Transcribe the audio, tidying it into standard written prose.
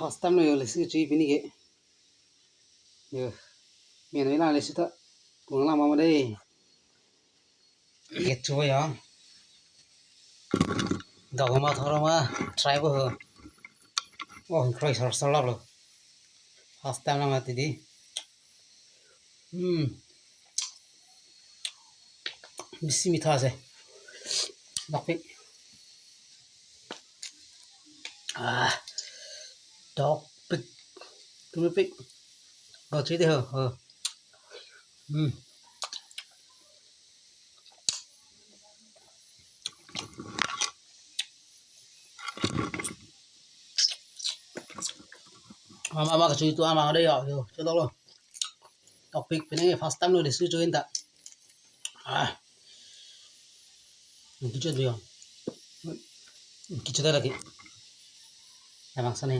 First time no yo le su chui pini ke. Yo. Mien ila le su ta. Pung la mama dei. Get chu ya. Dog ma thora ma try bo. Oh, croy sar la lo. First time na ma ti di. Misi mi tha se. Dog pik. Dog pik. Tu pik. Go chui de ho. Mama ka chui tu ama đây yo cho dog lo. Dog pik pene first time no de su chui ta. Kichu de yo. Kichu da lagi. Emang sana.